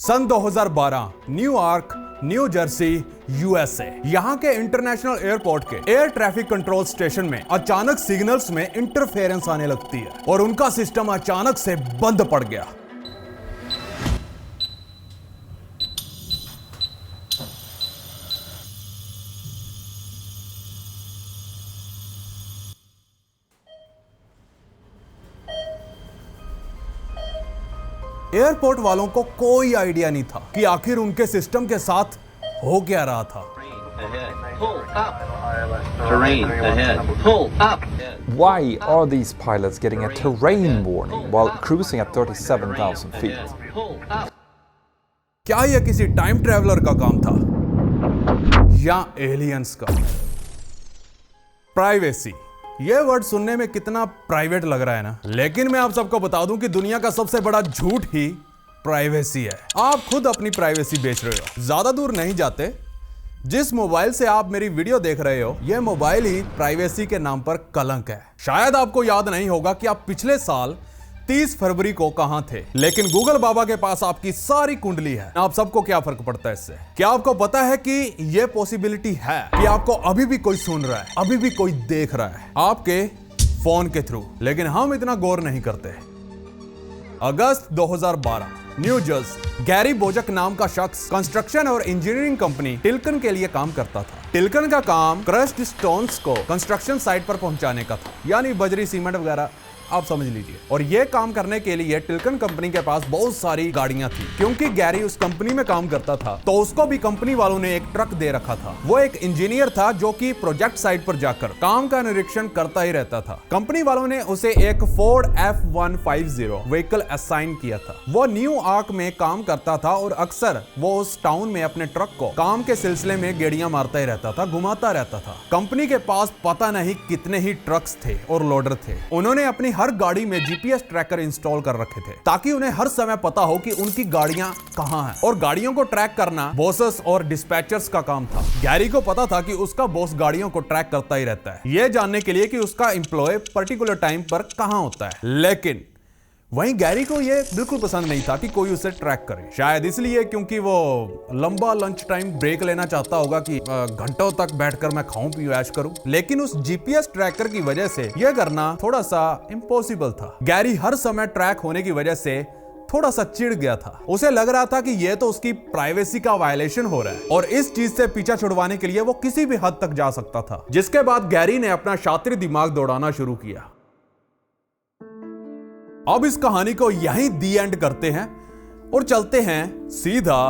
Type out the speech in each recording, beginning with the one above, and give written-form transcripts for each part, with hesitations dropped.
सन 2012 New York, new Jersey, USA. यहां के international airport के एयर ट्रैफिक कंट्रोल स्टेशन में अचानक सिग्नल्स में इंटरफेरेंस आने लगती है और उनका सिस्टम अचानक से बंद पड़ गया। एयरपोर्ट वालों को कोई आइडिया नहीं था कि आखिर उनके सिस्टम के साथ हो क्या रहा था। Terrain ahead. Pull up. Why are these pilots getting a terrain warning while cruising at 37,000 feet? Pull up. क्या यह किसी टाइम ट्रैवलर का काम था या एलियंस का? प्राइवेसी, यह वर्ड सुनने में कितना प्राइवेट लग रहा है ना, लेकिन मैं आप सबको बता दूं कि दुनिया का सबसे बड़ा झूठ ही प्राइवेसी है। आप खुद अपनी प्राइवेसी बेच रहे हो। ज्यादा दूर नहीं जाते, जिस मोबाइल से आप मेरी वीडियो देख रहे हो, यह मोबाइल ही प्राइवेसी के नाम पर कलंक है। शायद आपको याद नहीं होगा कि आप पिछले साल 30 फरवरी को कहां थे, लेकिन गूगल बाबा के पास आपकी सारी कुंडली है। आप सबको क्या फर्क पड़ता है इससे? क्या आपको पता है कि यह पॉसिबिलिटी है कि आपको अभी भी कोई सुन रहा है, अभी भी कोई देख रहा है आपके फोन के थ्रू, लेकिन हम इतना गौर नहीं करते। अगस्त 2012 न्यू जर्सी, गैरी बोजक नाम का शख्स कंस्ट्रक्शन और इंजीनियरिंग कंपनी टिल्कन के लिए काम करता था। टिल्कन का काम क्रश्ड स्टोन्स को कंस्ट्रक्शन साइट पर पहुंचाने का था, यानी बजरी, सीमेंट वगैरह, आप समझ लीजिए। और यह काम करने के लिए टिल्कन कंपनी के पास बहुत सारी गाड़ियां थी। क्योंकि गैरी उस कंपनी में काम करता था, तो उसको भी कंपनी वालों ने एक ट्रक दे रखा था। वो एक इंजीनियर था जो कि प्रोजेक्ट साइट पर जाकर काम का निरीक्षण करता ही रहता था। कंपनी वालों ने उसे एक फोर्ड F150 व्हीकल असाइन किया था। वो न्यूयॉर्क में काम करता था और अक्सर वो उस टाउन में अपने ट्रक को काम के सिलसिले में गेड़ियां मारता ही रहता था, घुमाता रहता था। कंपनी के पास पता नहीं कितने ही ट्रक्स थे और लोडर थे। उन्होंने अपनी हर गाड़ी में जीपीएस ट्रैकर इंस्टॉल कर रखे थे ताकि उन्हें हर समय पता हो कि उनकी गाड़ियां कहां हैं। और गाड़ियों को ट्रैक करना बॉसेस और डिस्पैचर्स का काम था। गैरी को पता था कि उसका बॉस गाड़ियों को ट्रैक करता ही रहता है, यह जानने के लिए कि उसका एम्प्लॉय पर्टिकुलर टाइम पर कहां होता है। लेकिन वहीं गैरी को यह बिल्कुल पसंद नहीं था कि कोई उसे ट्रैक करे। शायद इसलिए क्योंकि वो लंबा लंच टाइम ब्रेक लेना चाहता होगा कि घंटों तक बैठकर मैं खाऊं पीऊं ऐश करूं। लेकिन उस जीपीएस ट्रैकर की वजह से यह करना थोड़ा सा इम्पॉसिबल था। गैरी हर समय ट्रैक होने की वजह से थोड़ा सा चिढ़ गया था। उसे लग रहा था कि यह तो उसकी प्राइवेसी का वायलेशन हो रहा है और इस चीज से पीछा छुड़वाने के लिए वो किसी भी हद तक जा सकता था। जिसके बाद गैरी ने अपना शातिर दिमाग दौड़ाना शुरू किया। अब इस कहानी को यहीं दी एंड करते हैं और चलते हैं सीधा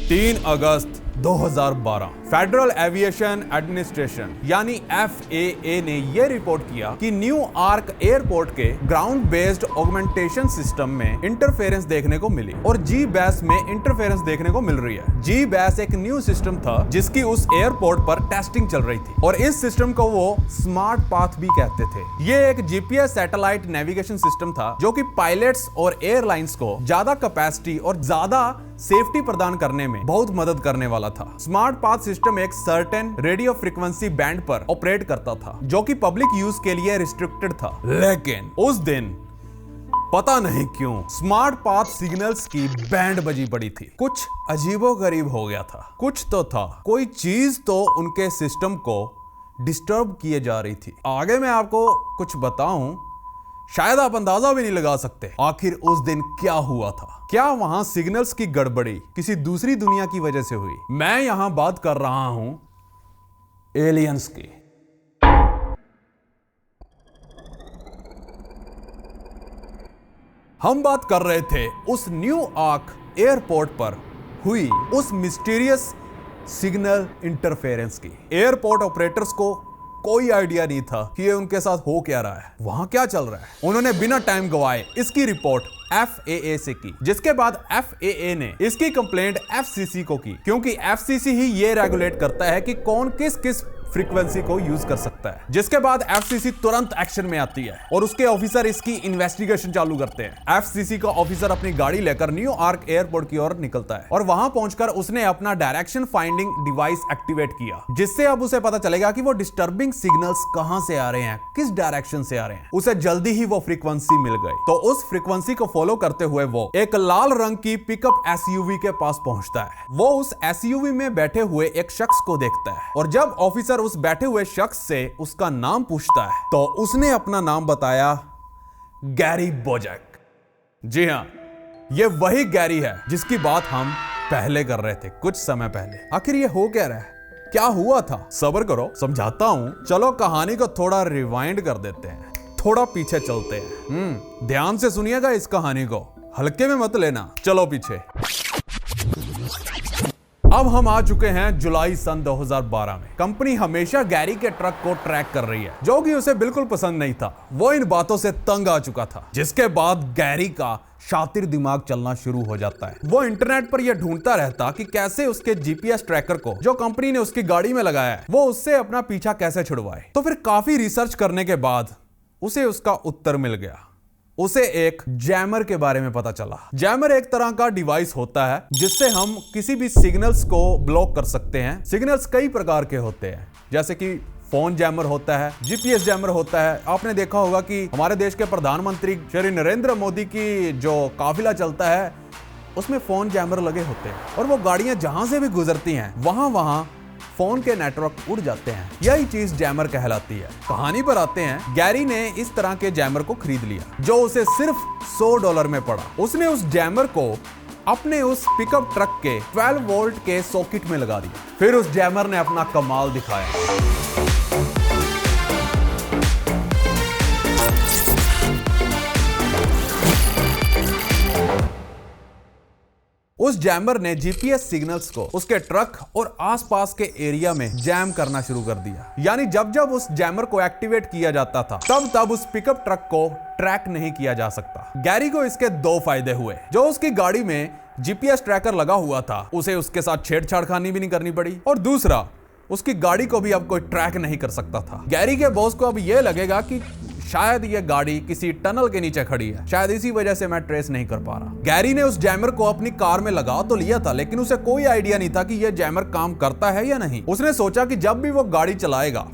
3 अगस्त 2012। फेडरल एविएशन एडमिनिस्ट्रेशन यानी FAA ने यह रिपोर्ट किया कि न्यूयॉर्क एयरपोर्ट के ग्राउंड बेस्ड ऑगमेंटेशन सिस्टम में इंटरफेरेंस देखने को मिली और GBAS में इंटरफेरेंस देखने को मिल रही है। GBAS एक न्यू सिस्टम था जिसकी उस एयरपोर्ट पर टेस्टिंग चल रही थी और इस सिस्टम को वो स्मार्ट पाथ भी कहते थे। ये एक GPS सैटेलाइट नेविगेशन सिस्टम था जो कि पायलट्स और एयरलाइंस को ज्यादा कैपेसिटी और ज्यादा सेफ्टी प्रदान करने में बहुत मदद करने वाला था। स्मार्ट पाथ सिस्टम एक सर्टेन रेडियो फ्रीक्वेंसी बैंड पर ऑपरेट करता था जो कि पब्लिक यूज के लिए रिस्ट्रिक्टेड था। लेकिन उस दिन पता नहीं क्यों स्मार्ट पाथ सिग्नल्स की बैंड बजी पड़ी थी। कुछ अजीबोगरीब हो गया था। कुछ तो था, कोई चीज तो उनके सिस्टम को डिस्टर्ब किए जा रही थी। आगे मैं आपको कुछ बताऊं, शायद आप अंदाजा भी नहीं लगा सकते आखिर उस दिन क्या हुआ था। क्या वहां सिग्नल्स की गड़बड़ी किसी दूसरी दुनिया की वजह से हुई? मैं यहां बात कर रहा हूं एलियंस की। हम बात कर रहे थे उस न्यूयॉर्क एयरपोर्ट पर हुई उस मिस्टीरियस सिग्नल इंटरफेरेंस की। एयरपोर्ट ऑपरेटर्स को कोई आइडिया नहीं था कि ये उनके साथ हो क्या रहा है, वहां क्या चल रहा है। उन्होंने बिना टाइम गवाए इसकी रिपोर्ट FAA से की, जिसके बाद FAA ने इसकी कंप्लेंट FCC को की, क्योंकि FCC ही ये रेगुलेट करता है कि कौन किस किस फ्रीक्वेंसी को यूज कर सकता है, जिसके बाद एफसीसी तुरंत एक्शन में आती है और उसके ऑफिसर इसकी इन्वेस्टिगेशन चालू करते हैं। एफसीसी का ऑफिसर अपनी गाड़ी लेकर न्यूयॉर्क एयरपोर्ट की ओर निकलता है और वहां पहुंचकर उसने अपना डायरेक्शन फाइंडिंग डिवाइस एक्टिवेट किया, जिससे अब उसे पता चलेगा कि वो डिस्टर्बिंग सिग्नल्स कहां से आ रहे हैं, किस डायरेक्शन से आ रहे हैं। उसे जल्दी ही वो फ्रीक्वेंसी मिल गई, तो उस फ्रीक्वेंसी को फॉलो करते हुए वो एक लाल रंग की पिकअप एसयूवी के पास पहुंचता है। वो उस एसयूवी में बैठे हुए एक शख्स को देखता है और जब ऑफिसर उस बैठे हुए शख्स से उसका नाम पूछता है तो उसने अपना नाम बताया, गैरी बोजक। जी हां, ये वही गैरी है जिसकी बात हम पहले कर रहे थे, कुछ समय पहले। आखिर ये हो क्या रहा है, क्या हुआ था? सब्र करो, समझाता हूं। चलो कहानी को थोड़ा रिवाइंड कर देते हैं, थोड़ा पीछे चलते हैं। ध्यान से सुनिएगा इस कहानी को, हल्के में मत लेना। चलो पीछे। अब हम आ चुके हैं जुलाई सन 2012 में। कंपनी हमेशा गैरी के ट्रक को ट्रैक कर रही है, जो कि उसे बिल्कुल पसंद नहीं था। वो इन बातों से तंग आ चुका था, जिसके बाद गैरी का शातिर दिमाग चलना शुरू हो जाता है। वो इंटरनेट पर यह ढूंढता रहता कि कैसे उसके जीपीएस ट्रैकर को, जो कंपनी ने उसकी गाड़ी में लगाया है, वो उससे अपना पीछा कैसे छुड़वाए। तो फिर काफी रिसर्च करने के बाद उसे उसका उत्तर मिल गया। उसे एक जैमर के बारे में पता चला। जैमर एक तरह का डिवाइस होता है जिससे हम किसी भी सिग्नल्स को ब्लॉक कर सकते हैं। सिग्नल्स कई प्रकार के होते हैं, जैसे कि फोन जैमर होता है, जीपीएस जैमर होता है। आपने देखा होगा कि हमारे देश के प्रधानमंत्री श्री नरेंद्र मोदी की जो काफिला चलता है उसमें फोन जैमर लगे होते हैं और वो गाड़ियां जहां से भी गुजरती हैं वहां फोन के नेटवर्क उड़ जाते हैं। यही चीज जैमर कहलाती है। कहानी पर आते हैं। गैरी ने इस तरह के जैमर को खरीद लिया, जो उसे सिर्फ $100 में पड़ा। उसने उस जैमर को अपने उस पिकअप ट्रक के 12 वोल्ट के सॉकेट में लगा दिया। फिर उस जैमर ने अपना कमाल दिखाया। उस जैमर ने जीपीएस सिग्नल्स को उसके ट्रक और आसपास के एरिया में जैम करना शुरू कर दिया। यानी जब जब उस जैमर को एक्टिवेट किया जाता था तब उस पिकअप ट्रक को ट्रैक नहीं किया जा सकता। गैरी को इसके दो फायदे हुए। जो उसकी गाड़ी में जीपीएस ट्रैकर लगा हुआ था, उसे उसके साथ छेड़छाड़ खानी भी नहीं करनी पड़ी, और दूसरा, उसकी गाड़ी को भी अब कोई ट्रैक नहीं कर सकता था। गैरी के बॉस को अब यह लगेगा कि शायद ये गाड़ी किसी टनल के नीचे खड़ी है, शायद इसी वजह से मैं ट्रेस नहीं कर पा रहा। गैरी ने उस जैमर को अपनी कार में लगा तो लिया था, लेकिन उसे कोई आइडिया नहीं था कि यह जैमर काम करता है या नहीं। उसने सोचा कि जब भी वो गाड़ी चलाएगा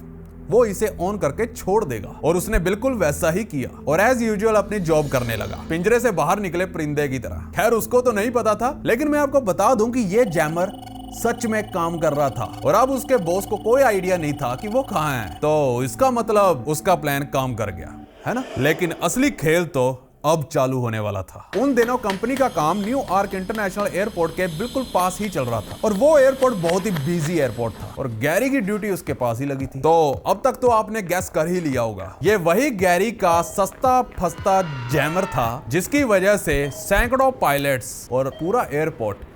वो इसे ऑन करके छोड़ देगा, और उसने बिल्कुल वैसा ही किया और एज यूजुअल अपनी जॉब करने लगा, पिंजरे से बाहर निकले परिंदे की तरह। खैर उसको तो नहीं पता था, लेकिन मैं आपको बता दूं कि ये जैमर सच में काम कर रहा था और अब उसके बॉस को कोई आइडिया नहीं था कि वो कहां है। तो इसका मतलब उसका प्लान काम कर गया, है ना। लेकिन असली खेल तो अब चालू होने वाला था। उन दिनों कंपनी का काम न्यूयॉर्क इंटरनेशनल एयरपोर्ट के बिल्कुल पास ही चल रहा था और वो एयरपोर्ट बहुत ही बिजी एयरपोर्ट था और गैरी की ड्यूटी उसके पास ही लगी थी। तो अब तक तो आपने गैस कर ही लिया होगा, ये वही गैरी का सस्ता फस्ता जैमर था जिसकी वजह से सैकड़ों पायलट्स और पूरा एयरपोर्ट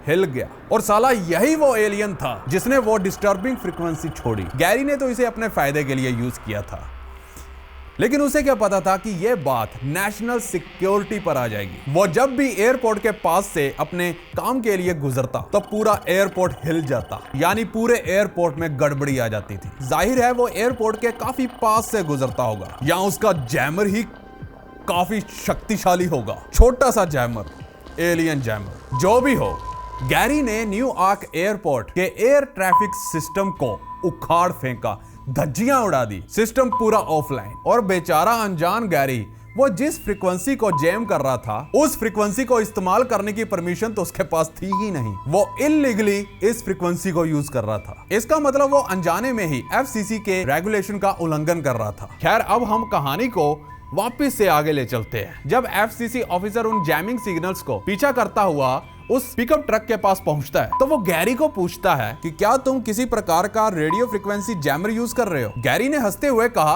हिल गया। और साला यही वो एलियन था जिसने वो डिस्टर्बिंग फ्रीक्वेंसी छोड़ी। गैरी ने तो इसे अपने फायदे के लिए यूज किया था, लेकिन उसे क्या पता था कि यह बात नेशनल सिक्योरिटी पर आ जाएगी। वो जब भी एयरपोर्ट के पास से अपने काम के लिए गुजरता तो पूरा एयरपोर्ट हिल जाता, यानी पूरे एयरपोर्ट में गड़बड़ी आ जाती थी। जाहिर है वो एयरपोर्ट के काफी पास से गुजरता होगा या उसका जैमर ही काफी शक्तिशाली होगा। छोटा सा जैमर, एलियन जैमर, जो भी हो, गैरी ने न्यूयॉर्क एयरपोर्ट के एयर ट्रैफिक सिस्टम को उखाड़ फेंका, धज्जियां उड़ा दी, सिस्टम पूरा ऑफलाइन। और बेचारा अनजान गैरी, वो जिस फ्रीक्वेंसी को जैम कर रहा था उस फ्रीक्वेंसी को इस्तेमाल करने की परमिशन तो उसके पास थी ही नहीं। वो इल्लीगली इस फ्रीक्वेंसी को यूज कर रहा था। इसका मतलब वो अनजाने में ही एफसीसी के रेगुलेशन का उल्लंघन कर रहा था। खैर अब हम कहानी को वापस से आगे ले चलते हैं। जब एफसीसी ऑफिसर उन जैमिंग सिग्नल्स को पीछा करता हुआ उस पिकअप ट्रक के पास पहुंचता है तो वो गैरी को पूछता है कि क्या तुम किसी प्रकार का रेडियो फ्रीक्वेंसी जैमर यूज कर रहे हो। गैरी ने हंसते हुए कहा,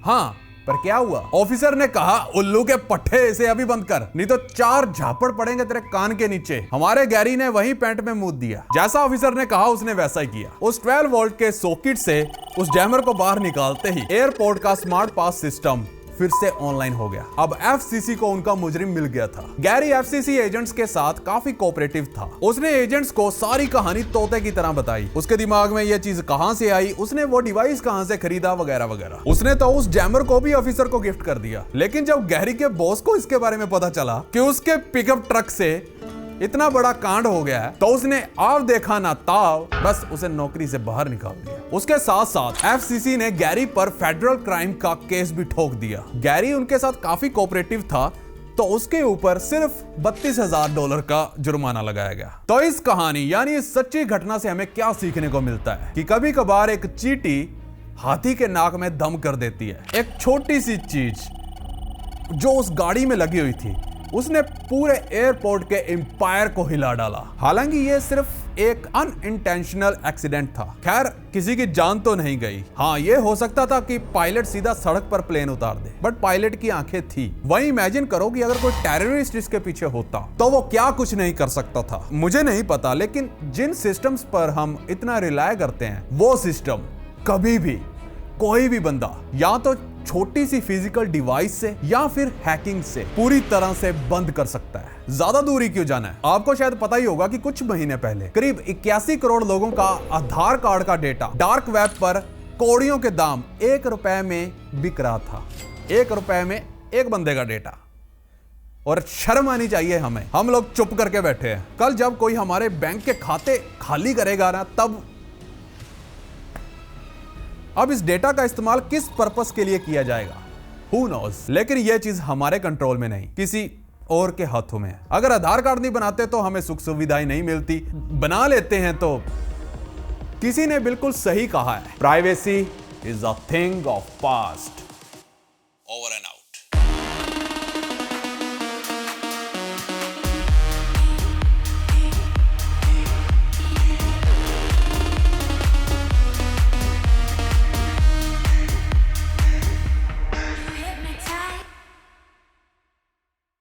हाँ, पर क्या हुआ? ऑफिसर ने कहा, उल्लू के पट्टे, इसे अभी बंद कर, नहीं तो 4 झापड़ पड़ेंगे तेरे कान के नीचे। हमारे गैरी ने वही पैंट में मूत दिया। जैसा ऑफिसर ने कहा उसने वैसा ही किया। उस 12 वोल्ट के सॉकेट से उस जैमर को बाहर निकालते ही एयरपोर्ट का स्मार्ट पास सिस्टम फिर से ऑनलाइन हो गया। अब एफसीसी को उनका मुजरिम मिल गया था। गैरी एफसीसी एजेंट्स के साथ काफी कोऑपरेटिव था। उसने एजेंट्स को सारी कहानी तोते की तरह बताई। उसके दिमाग में यह चीज कहां से आई, उसने वो डिवाइस कहां से खरीदा, वगैरह वगैरह। उसने तो उस जैमर को भी ऑफिसर को गिफ्ट कर दिया। लेकिन जब गैरी के बॉस को इसके बारे में पता चला कि उसके पिकअप ट्रक से इतना बड़ा कांड हो गया है, तो उसने आव देखा ना ताव, बस उसे नौकरी से बाहर निकाल दिया। उसके साथ साथ एफसीसी ने गैरी पर फेडरल क्राइम का केस भी ठोक दिया। गैरी उनके साथ काफी कोऑपरेटिव था, तो उसके ऊपर सिर्फ $32,000 का जुर्माना लगाया गया। तो इस कहानी यानी इस सच्ची घटना से हमें क्या सीखने को मिलता है कि कभी कभार एक चींटी हाथी के नाक में दम कर देती है। एक छोटी सी चीज जो उस गाड़ी में लगी हुई थी, उसने पूरे एयरपोर्ट के एम्पायर को हिला डाला। हालांकि यह सिर्फ एक अनइंटेंशनल एक्सीडेंट था। खैर, किसी की जान तो नहीं गई। हाँ, यह हो सकता था कि पायलट सीधा सड़क पर प्लेन उतार दे, बट पायलट की आंखें थी। वहीं इमेजिन करो कि अगर कोई टेररिस्ट इसके पीछे होता तो वो क्या कुछ नहीं कर सकता था। मुझे नहीं पता, लेकिन जिन सिस्टम्स पर हम इतना रिलाय करते हैं, वो सिस्टम कभी भी कोई भी बंदा या तो छोटी सी फिजिकल डिवाइस से या फिर हैकिंग से पूरी तरह से बंद कर सकता है। ज्यादा दूरी क्यों जाना है? आपको शायद पता ही होगा कि कुछ महीने पहले करीब 81 करोड़ लोगों का आधार कार्ड का डेटा डार्क वेब पर कौड़ियों के दाम $1 में बिक रहा था। $1 में एक बंदे का डेटा। और शर्म आनी चाहिए हमें। हम लोग चुप करके बैठे हैं। कल जब कोई हमारे बैंक के खाते खाली करेगा ना, तब अब इस डेटा का इस्तेमाल किस पर्पस के लिए किया जाएगा, Who knows? लेकिन यह चीज हमारे कंट्रोल में नहीं, किसी और के हाथों में है। अगर आधार कार्ड नहीं बनाते तो हमें सुख सुविधाएं नहीं मिलती, बना लेते हैं तो। किसी ने बिल्कुल सही कहा है, privacy is a thing of past. Over and out.